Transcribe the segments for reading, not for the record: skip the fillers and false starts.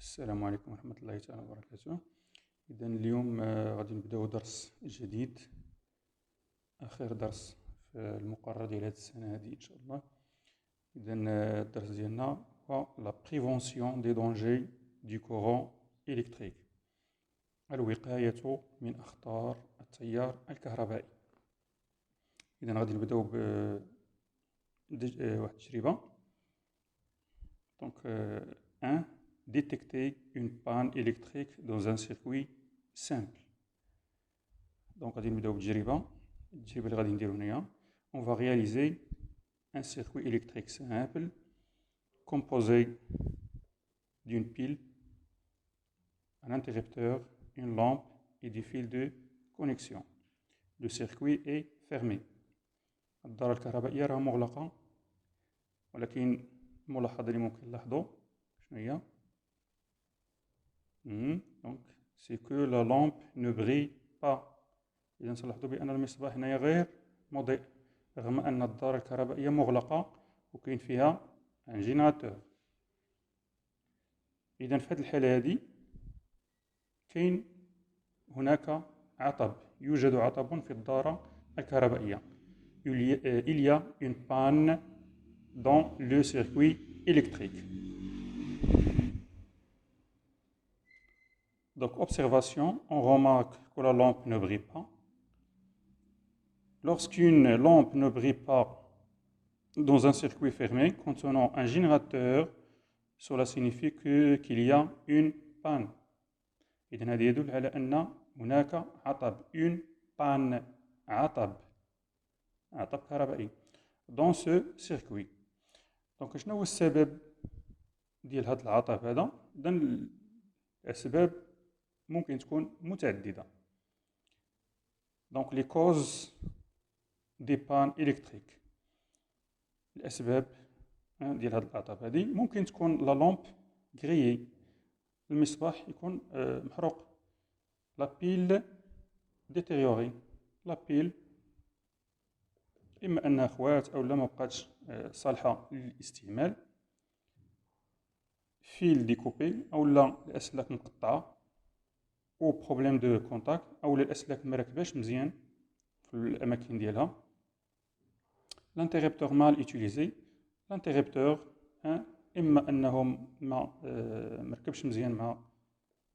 السلام عليكم ورحمة الله تعالى وبركاته. إذا اليوم غادي نبداو درس جديد، آخر درس في المقرر ديال هاد السنة هادي إن شاء الله. إذا الدرس ديالنا هو لا بريفونسيون دي دونجي دو كورون إلكتريك، الوقاية من أخطار التيار الكهربائي. إذا غادي نبداو واحد التجربة. Donc, 1. Détecter une panne électrique dans un circuit simple. Donc, غادي نبداو بالتجربة اللي غادي نديرو هنايا. On va réaliser un circuit électrique simple composé d'une pile, un interrupteur, une lampe et des fils de connexion. Le circuit est fermé. الدارة الكهربائية راها مغلقة، ولكن الملاحظة اللي ممكن نلاحظو شنو هي؟ Donc, c'est que la lampe ne brille pas. إذا نلاحظوا بأن المصباح هنايا غير مضيء رغم أن الدارة الكهربائية مغلقة وكاين فيها ان جينيراتور. إذا في هذه الحالة هذه كاين هناك عطب، يوجد عطب في الدارة الكهربائية. Il y a une panne dans le circuit électrique. Donc, observation, on remarque que la lampe ne brille pas. Lorsqu'une lampe ne brille pas dans un circuit fermé contenant un générateur, cela signifie qu'il y a une panne. إذن هذا يدل على أن هناك عطب، une panne، عطب كهربائي dans ce circuit. Donc شنو هو السبب ديال هذا العطب هذا؟ إذن الأسباب ممكن تكون متعددة. Donc les causes des pannes électriques، الأسباب ديال هذا العطب هذه ممكن تكون لا لامب غريي، المصباح يكون محروق، لا بيل ديتيريوري، لا بيل إما أنها خوات أو لا مبقاتش صالحة للاستعمال، فيل ديكوبي أو لا الأسلاك مقطعة، أو بروبليم دو كونتاكت أو الأسلاك مركباش مزيان في الأماكن ديالها. L'interrupteur mal utilisé، l'interrupteur إما أنه ما مركبش مزيان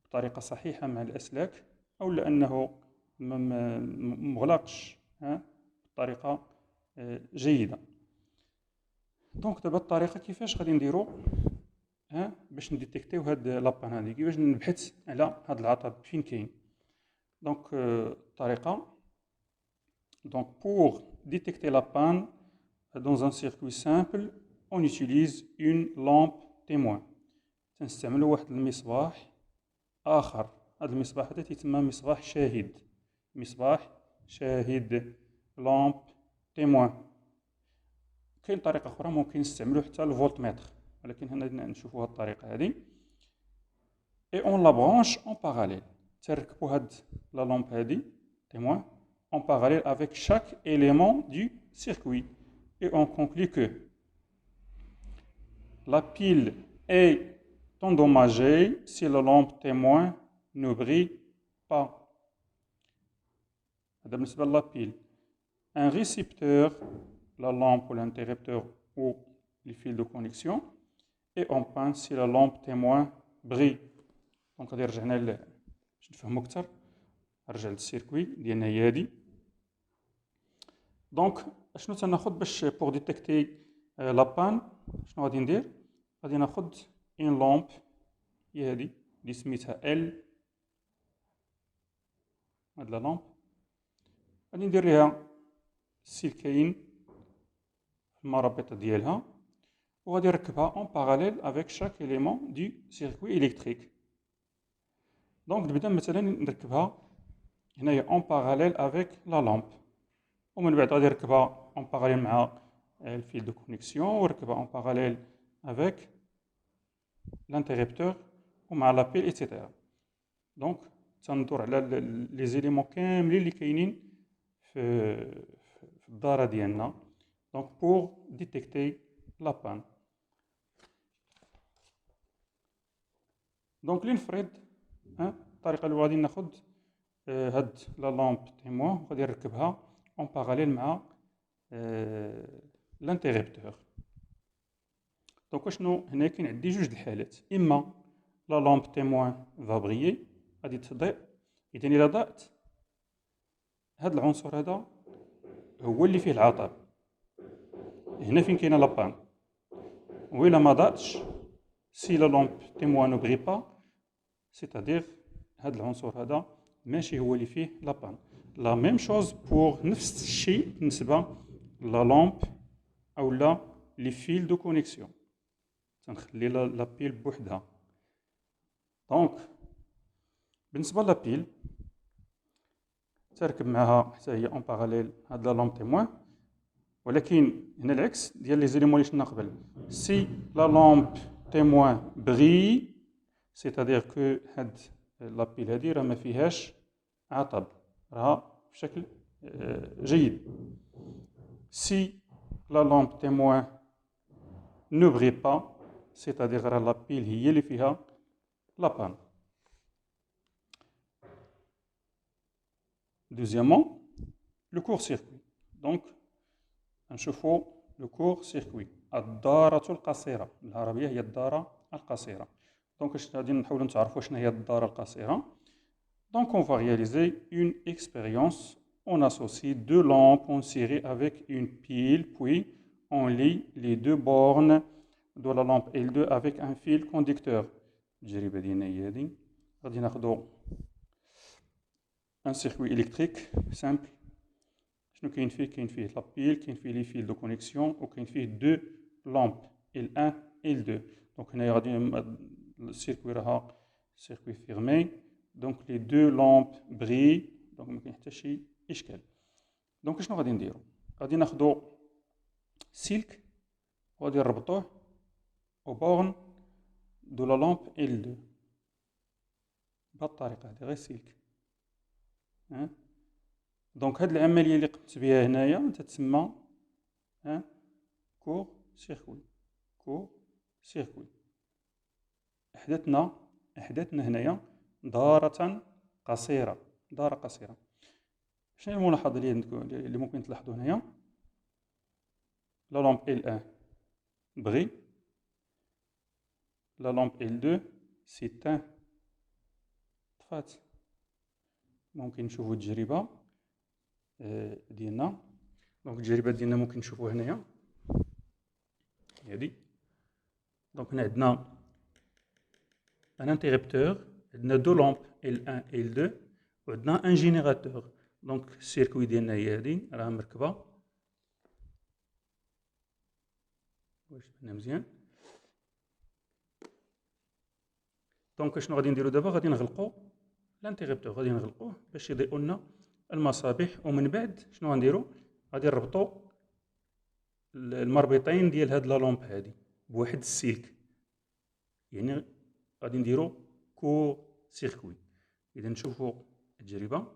بطريقة صحيحة مع الأسلاك، أو لأنه مغلقش بطريقة جيدة. دونك دابا الطريقة كيفاش غادي نديرو باش نديتيكتيو هاد لابان هادي، كيفاش نبحث على هاد العطب فين كاين. دونك الطريقة، donc pour détecter la panne dans un circuit simple on utilise une lampe témoin. تنستعملوا واحد المصباح آخر، هذا المصباح هذا تيتسمى مصباح شاهد، مصباح شاهد، لامب témoin. كاين طريقة أخرى ممكن نستعملوا حتى الفولتمتر، ولكن هنا نشوفوا هاد الطريقة هذه. et on la branche en parallèle، تركبوا هاد لا لامب هذه témoin en parallèle avec chaque élément du circuit. Et on conclut que la pile est endommagée si la lampe témoin ne brille pas. هذا بالنسبة للا pile. Un récepteur، la lampe ou l'interrupteur ou les fils de connexion est en panne si la lampe témoin brille. Donc غادي رجعنا باش نفهمو أكثر، نرجع للسيركوي ديالنا هي هادي. دونك شنو تناخد باش بوغ ديتيكتي لا بان؟ شنو غادي ندير؟ غادي ناخد اون لامب هي هادي اللي سميتها ال، هاد لا لامب غادي ندير ليها السلكين في المرابط ديالها، وغادي نركبها اون باراليل افيك شاك إليمون دو سيركوي إلكتريك. دونك نبدا مثلا نركبها هنايا اون باراليل افيك لا لامب، ومن بعد غادي نركبها اون باراليل مع الفيل دو كونيكسيون، ونركبها اون باراليل افيك لانتيريبتور ومع لا بيل ايتترا. دونك تندور على لي زيليمون كاملين اللي كاينين في الدارة ديالنا، دونك بوغ ديتيكتي لا بان. دونك لنفرض الطريقة اللي غادي ناخد هاد لا لامب تيموان وغادي نركبها اون باراليل مع لانتيغيبتور. دونك شنو هنا كاين عندي جوج د الحالات، اما لا لامب تيموان فا بغيي غادي تضيء، اذا الى ضاءت هاد العنصر هذا هو اللي فيه العطب، هنا فين كاينه لابان. وإلا ما ضاءتش سي لا لامب تيموان نو بغي با، سيتادير هاد العنصر هذا ماشي هو اللي فيه لابان. لا ميم شوز بور نفس الشيء بالنسبة لا لامب أو لا لي فيل دو كونيكسيون، تنخلي لا بيل بوحدها. دونك بالنسبة لا بيل تركب معها حتى هي اون باراليل هاد لا لامب تيموان، ولكن هنا العكس ديال لي زيليمون اللي شفنا قبل. سي لا لامب تيموان بغي سيتادير كو هاد لا بيل هادي راه ما فيهاش عطب، راها بشكل جيد. سي لا لامب تيموان نو بغي با سيتادير راه لا بيل هي اللي فيها لابان. دوزيامون لو كور سيركوي. دونك نشوفو لو كور سيركوي، الدارة القصيرة، بالعربية هي الدارة القصيرة. دونك غادي نحاولو نتعرفو شنو هي الدارة القصيرة. Donc on va réaliser une expérience. On associe deux lampes en série avec une pile, puis on lie les deux bornes de la lampe L2 avec un fil conducteur. التجربة ديالنا هي هادي، غادي ناخدو ان سيركوي إلكتريك سامبل. شنو كاين فيه؟ كاين فيه لا بيل، كاين فيه لي فيل دو كونيكسيون، وكاين فيه دو لامب L1 L2. دونك هنايا غادي السيركوي راها سيركوي فيرمي، دونك لي دو لامب بري، دونك ما كاين حتى شي اشكال. دونك شنو غادي نديرو؟ غادي ناخدو سلك وغادي نربطوه او بورن دو لا لامب L2 بهاد الطريقة هادي، غير سلك. دونك هاد العملية اللي قمت بها هنايا تتسمى كور سيركوي. كور سيركوي. أحدثنا هنايا دارة قصيرة، دارة قصيرة. شنو الملاحظة اللي ممكن تلاحظوا هنايا؟ لا لامب L1 بغي، لا لامب L2 سيتان طفات. ممكن نشوفوا التجربة ديالنا. دونك التجربة ديالنا ممكن نشوفوا هنايا هادي. دونك هنا عندنا ان انتيغيبتور، عندنا دو لامب L1 L2 وعندنا ان جينيراتور. دونك السيركوي ديالنا هي هادي راه مركبة. واش بان مزيان؟ دونك شنو غادي نديرو دابا؟ غادي نغلقو الانتيغيبتور، غادي نغلقوه باش يضيئو لنا المصابيح. ومن بعد شنو غنديرو؟ غادي نربطو المربطين ديال هاد لا لامب هادي بواحد السلك، يعني غادي نديرو كور سيركوي. اذا نشوفو التجربة.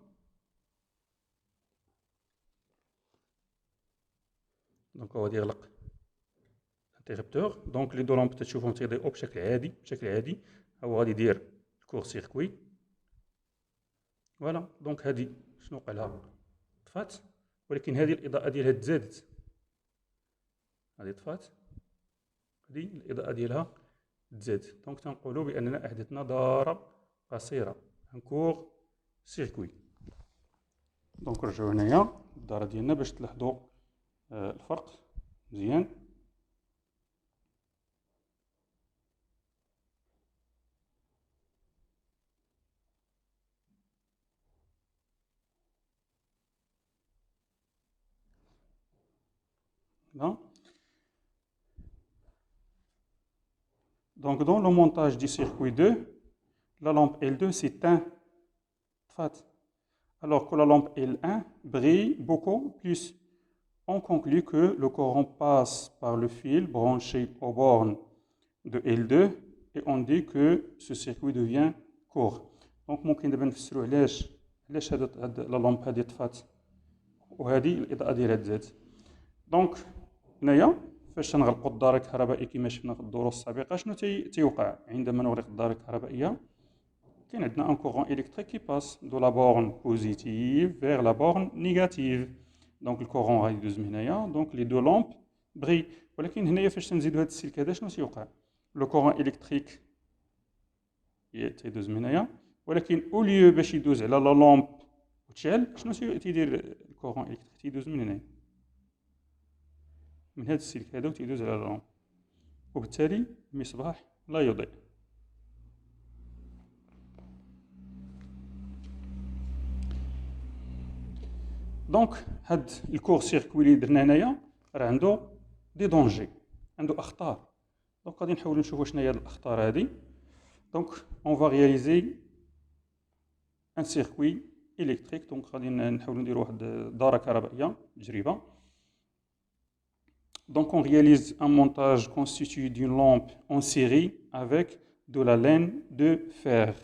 دونك هو غادي يغلق الانتيغيبتور. دونك لي دو لامب تتشوفهم تيضيئو بشكل عادي. هو غادي يدير الكور سيركوي. فوالا. دونك هادي شنو وقع لها؟ طفات، ولكن هادي الإضاءة ديالها تزادت. هادي طفات، هادي الإضاءة ديالها تزادت. دونك تنقولو بأننا أحدثنا دارة قصيرة، ان كور سيركوي. دونك نرجعو هنايا الدارة ديالنا باش تلاحظو الفرق مزيان. Donc dans le montage du circuit 2, la lampe L2 s'éteint, alors que la lampe L1 brille beaucoup plus. On conclut que le courant passe par le fil branché aux bornes de L2 et on dit que ce circuit devient court. Donc ممكن دابا نفسروا علاش هاد لا لامب هادي طفات وهادي الإضاءة ديالها تزادت. دونك هنايا فاش تنغلقوا الدار الكهربائي كما شفنا في الدروس السابقة، شنو تيوقع عندما نغلق الدار الكهربائية؟ كاين عندنا ان كورون الكتريك كي باس دو لا بورن بوزيتيف فيغ لا بورن نيجاتيف. دونك الكورون غادي يدوز من هنايا، دونك لي دو لامب بغي. ولكن هنايا فاش تنزيدو هاد السلك هذا شنو تيوقع؟ لو كورون الكتريك تيدوز من هنايا، ولكن او ليو باش يدوز على لا لامب وتشعل، شنو تيدير الكورون الكتريك؟ تيدوز من هنايا، من هاد السلك هذا، وتيدوز على لا لامب، وبالتالي المصباح لا يضيء. دونك هاد الكور سيركوي اللي درنا هنايا راه عنده دي دونجي، عنده اخطار. دونك غادي نحاولوا نشوفوا شنو هي هاد الاخطار هادي. دونك اون فا رياليزي ان سيركوي électrique. دونك غادي نحاولوا نديروا واحد الدارة كهربائية تجربة. Donc on réalise un montage constitué d'une lampe en série avec de la laine de fer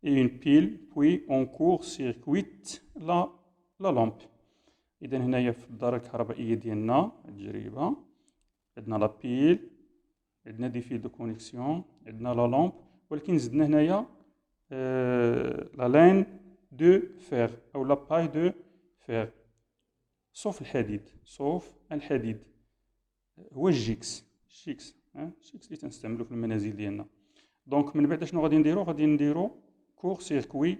et une pile, puis on court-circuite la lampe. إذا هنايا في الدارة الكهربائية ديالنا التجربة عندنا لا بيل، عندنا دي فيل دو كونيكسيون، عندنا لا لامب، ولكن زدنا هنايا لا لين دو فير أو لا باي دو فير، صوف الحديد، صوف الحديد هو الجيكس، الجيكس اللي تنستعملو في المنازل ديالنا. دونك من بعد شنو غادي نديرو؟ غادي نديرو كور سيركوي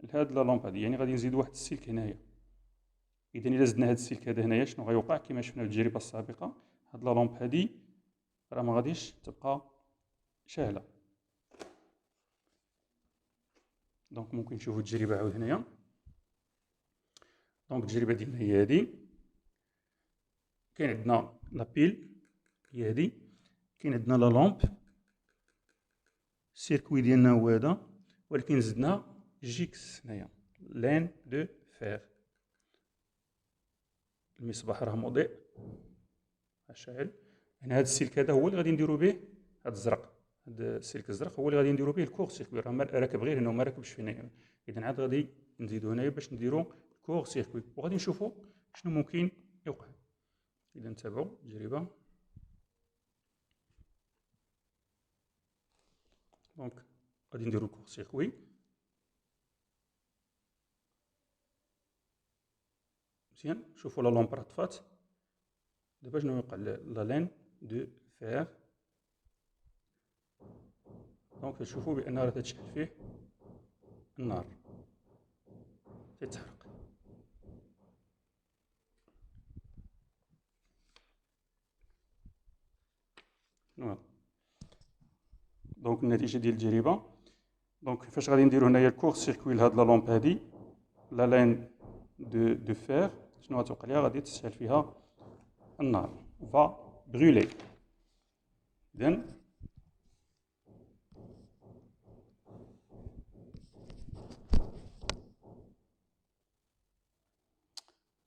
لهاد لا لامب هادي، يعني غادي نزيدو واحد السلك هنايا. إذا إلا زدنا هاد السلك هذا هنايا شنو غيوقع؟ كما شفنا في التجربة السابقة، هاد لا لامب هادي راه ما غاديش تبقى شاعلة. دونك ممكن نشوفو التجربة عاود هنايا. دونك التجربة ديالنا هي هادي، كاين عندنا لا بيل هي هادي، كاين عندنا لا لامب، السيركوي ديالنا هو هذا، ولكن زدنا جيكس هنايا، لين دو فير. المصباح راه مضيء شاعل. هنا هاد السلك هذا هو اللي غادي نديرو به هاد الزرق، هاد السلك الزرق هو اللي غادي نديرو به الكور سيركوي، راه راكب غير هنا وما راكبش في هنايا. إذا عاد غادي نزيدو هنايا باش نديرو الكور سيركوي، وغادي نشوفو شنو ممكن يوقع. إذا نتابعو التجربة. دونك غادي نديرو الكور سيركوي، مزيان. شوفوا لا لامب راه طفات. دابا شنو يوقع؟ لا لين دو فير. دونك تشوفوا بان راه تتشعل فيه النار، تتحرق. شنو دونك النتيجه ديال التجربه؟ دونك فاش غادي نديرو هنايا الكور سيركوي لهاد لا لامب هادي، لا لين دو فير، شنو غتوقع ليها؟ غادي تشعل فيها النار، فا بغولي. إذن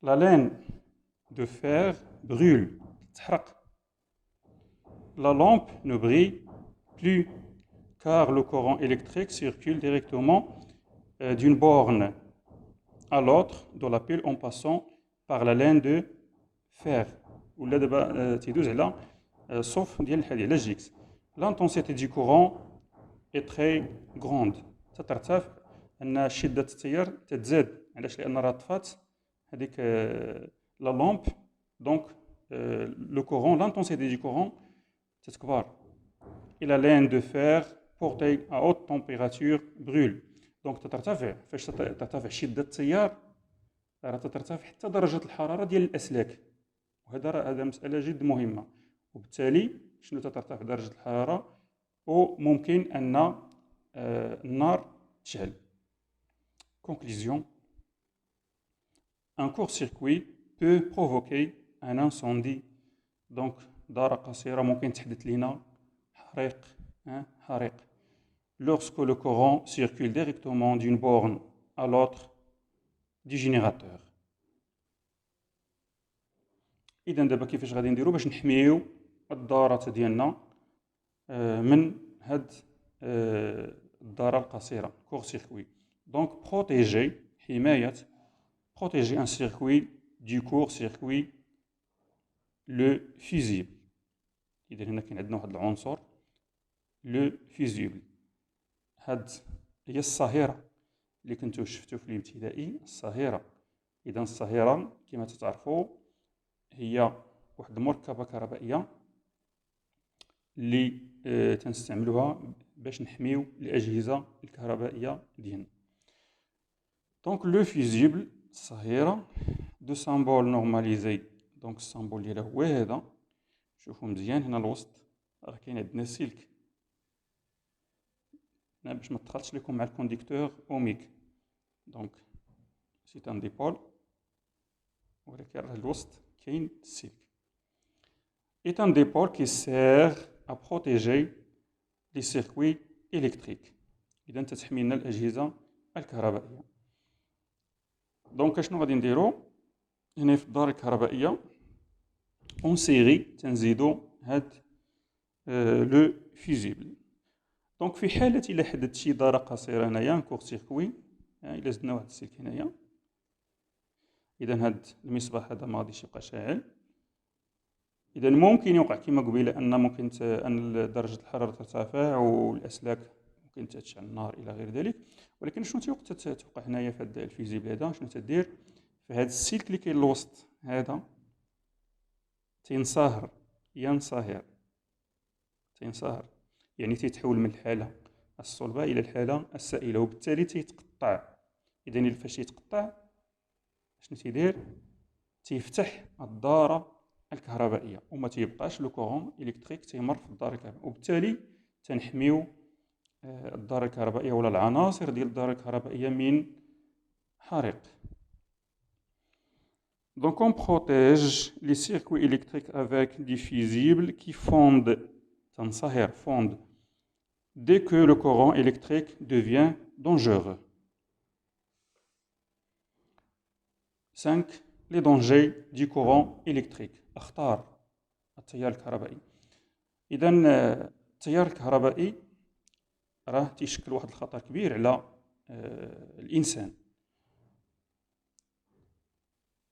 la laine de fer brûle, تحرق. La lampe ne brille plus car le courant électrique circule directement d'une borne à l'autre de la pile en passant par la laine de fer. ولا دابا تيدوز على الصوف ديال الحديد، على الجيكس. L'intensité du courant est très grande، تترتفع، أن شدة التيار تتزاد. علاش؟ لأن راه طفات هذيك لا لامب. دونك لو كورون، لانتونسيتي دو كورون تتكبر. إلى لين دو فير بورتي à haute température brûle. دونك تترتفع. فاش ترتفع شدة التيار راه تترتفع حتى درجة الحرارة ديال الأسلاك، وهذا مسألة جد مهمة. وبالتالي شنو تترتفع درجة الحرارة وممكن أن النار تشعل. Conclusion. Un court-circuit peut provoquer un incendie. Donc دارة قصيرة ممكن تحدث لنا حريق. Lorsque le courant circule directement d'une borne à l'autre du générateur. إذا دابا كيفاش غادي نديرو باش نحميو الدارات ديالنا من هاد الدارة القصيرة، كور سيركوي. دونك بروتيجي، حماية، protéger un circuit du court-circuit le fusible. إذا هنا كاين عندنا واحد العنصر لو fusible. هاد هي الصهيرة اللي كنتو شفتو في الابتدائي، الصهيرة. إذا الصهيرة كما تتعرفوا هي واحد المركبة كهربائية اللي تنستعملوها باش نحميو الأجهزة الكهربائية ديالنا. دونك لو فيزيبل الصهيرة دو سامبول نورماليزي. دونك السامبول ديالها هو هذا، شوفوا مزيان هنا الوسط راه كاين عندنا سلك هنا باش ما تدخلش لكم مع الكونديكتور اوميك. دونك سي ان ديبول، ولكن راه الوسط كاين السلك. est un dipôle qui sert à protéger les circuits électriques. إذا تتحمي لنا الأجهزة الكهربائية. دونك شنو غادي نديرو هنا في الدار الكهربائية اون سيري، تنزيدو هاد لو فيزيبل. دونك في حالة إلا حدث شي ضرر قصير هنايا ان كور سيركوي، إلا زدنا واحد السلك هنايا، إذا هاد المصباح هذا ما غاديش يبقى شاعل. إذا ممكن يوقع كما قبيله أن ممكن أن درجة الحرارة ترتفع والأسلاك ممكن تشعل النار إلى غير ذلك. ولكن شنو توقع هنايا في هذا الفيزيبل هذا؟ شنو تدير في هذا السلك اللي كاين الوسط هذا؟ تينصهر، ينصهر، تينصهر، يعني تيتحول من الحالة الصلبة إلى الحالة السائلة، وبالتالي تيتقطع. إذا فاش يتقطع شنو تيدير؟ تيفتح الدارة الكهربائية وما تيبقاش لو كورون إلكتريك تيمر في الدار الكهربائية، وبالتالي تنحميو الدار الكهربائية ولا العناصر ديال الدار الكهربائية من حريق. Donc on protège les circuits électriques avec des fusibles qui fondent, fondent dès que le courant électrique devient dangereux. 5. Les dangers du courant électrique. أخطار التيار الكهربائي. إذا التيار الكهربائي راه تيشكل واحد الخطر كبير على الإنسان.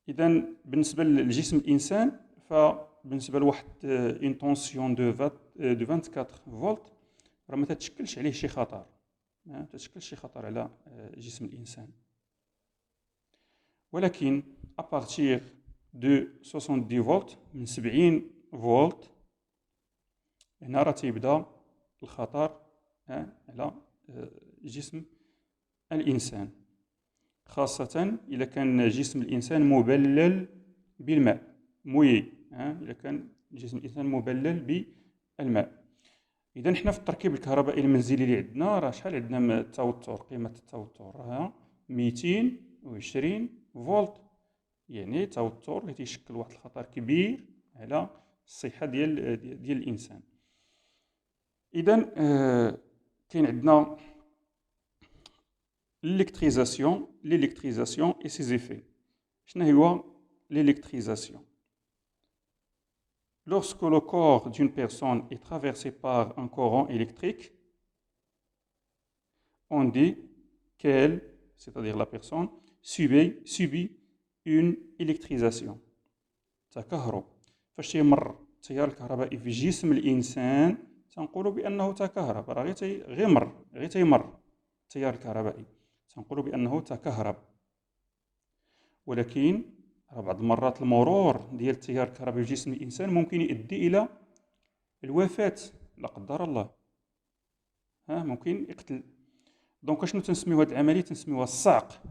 إذا بالنسبة لجسم الإنسان فبالنسبة لواحد اون طونسيون دو 24 فولت راه ما تتشكلش عليه شي خطر، ما تتشكلش شي خطر على جسم الإنسان. ولكن أبارتيغ دو 70 فولت، من 70 فولت هنا راه تيبدا الخطر على جسم الإنسان، خاصة إذا كان جسم الإنسان مبلل بالماء مويي. إذا كان جسم الإنسان مبلل بالماء. إذا حنا في التركيب الكهربائي المنزلي اللي عندنا راه شحال عندنا من التوتر؟ قيمة التوتر راه 220 فولت، يعني توتر اللي تيشكل واحد الخطر كبير على الصحة ديال الإنسان. إذا كاين عندنا l'électrisation et ses effets. شنو هو l'électrisation? Lorsque le corps d'une personne est traversé par un courant électrique, on dit qu'elle, c'est-à-dire la personne, subit une électrisation. تكهرب. فاش تيمر التيار الكهربائي في جسم الإنسان تنقولوا بأنه تكهرب، راه غير تيمر التيار الكهربائي تنقولوا بأنه تكهرب. ولكن بعض المرات المرور ديال التيار الكهربائي في جسم الإنسان ممكن يؤدي إلى الوفاة لا قدر الله، ممكن يقتل. دونك شنو تنسميو هذه العملية؟ تنسميوها الصعق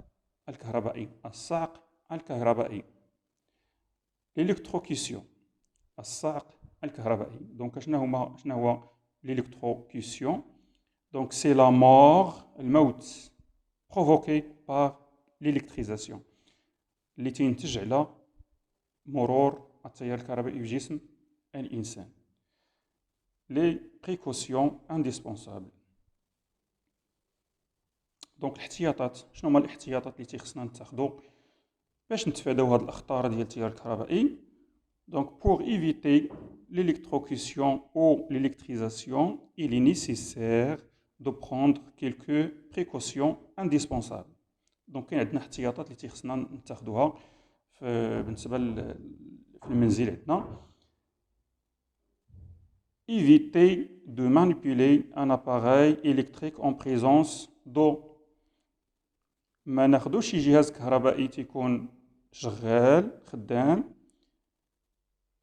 الكهربائي. الصعق الكهربائي، الإلكتروكيسيون، الصعق الكهربائي. دونك شنو هو الإلكتروكيسيون؟ دونك سي لا مور، الموت provoqué par l'électrisation اللي تنتج على مرور التيار الكهربائي في جسم الإنسان. لي بريكوسيون انديسبونسابل. دونك الاحتياطات، شنو هما الاحتياطات اللي تيخصنا نتاخذوا باش نتفاداو هاد الأخطار ديال التيار الكهربائي؟ دونك pour éviter l'électrocution ou l'électrisation, il est nécessaire de prendre quelques précautions indispensables. دونك كاين عندنا احتياطات اللي تيخصنا نتاخذوها بالنسبه في المنزل عندنا. éviter de manipuler un appareil électrique en présence d'eau. ما ناخدوش شي جهاز كهربائي تيكون شغال خدام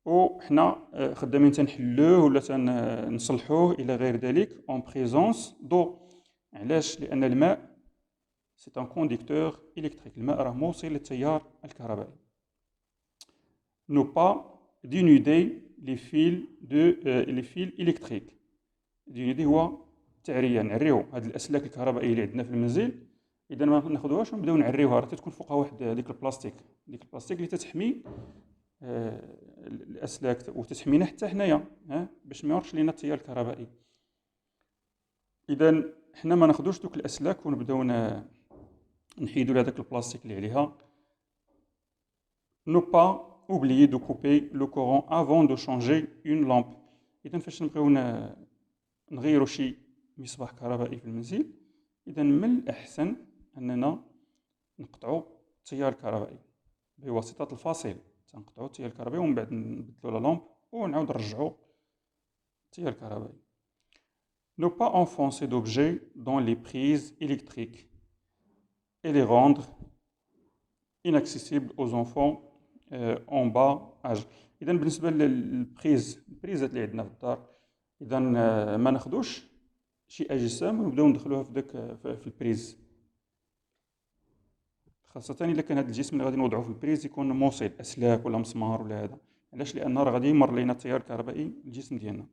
وحنا خدامين تنحلوه ولا تنصلحوه الى غير ذلك en présence d'eau. علاش؟ لان الماء c'est un conducteur électrique. الماء راه موصل للتيار الكهربائي. Ne pas dénuder les fils les fils électriques. dénuder هو التعرية، نعريو هاد الأسلاك الكهربائية اللي عندنا في المنزل. إذا ما ناخدوهاش ونبداو نعريوها، راه تتكون فوقها واحد ديك البلاستيك اللي تتحمي الأسلاك وتتحمينا حتى حنايا باش ما يورش لينا التيار الكهربائي. إذا حنا ما ناخدوش دوك الأسلاك ونبداو نحيدو لهداك البلاستيك اللي عليها. Ne pas oublier de couper le courant avant de changer une lampe. إذا فاش نبغيو نغيرو شي مصباح كهربائي في المنزل، إذا من الأحسن أننا نقطعو التيار الكهربائي بواسطة الفاصل. تنقطعو التيار الكهربائي ومن بعد نبدلو لا لامب ونعاود نرجعو التيار الكهربائي. Ne pas enfoncer d'objets dans les prises électriques et les rendre inaccessibles aux enfants en bas âge. إذا بالنسبة البريزات اللي عندنا في الدار، إذا ما ناخدوش شي أجسام ونبداو ندخلوها في داك في البريز، خاصة إلا كان هاد الجسم اللي غادي نوضعوه في البريز يكون موصل أسلاك ولا مسمار ولا هذا. علاش؟ لأن راه غادي يمر لينا التيار الكهربائي الجسم ديالنا.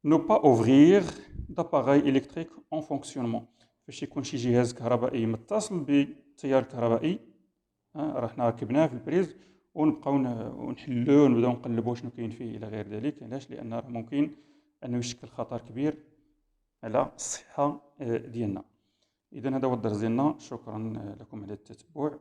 Ne pas ouvrir d'appareil électrique en fonctionnement. فاش يكون شي جهاز كهربائي متصل بالتيار الكهربائي، راه حنا ركبناه في البريز ونبقاو نحلوه ونبداو نقلبوه شنو كاين فيه الى غير ذلك. علاش؟ لان راه ممكن انه يشكل خطر كبير على الصحه ديالنا. اذا هذا هو الدرس ديالنا. شكرا لكم على التتبع.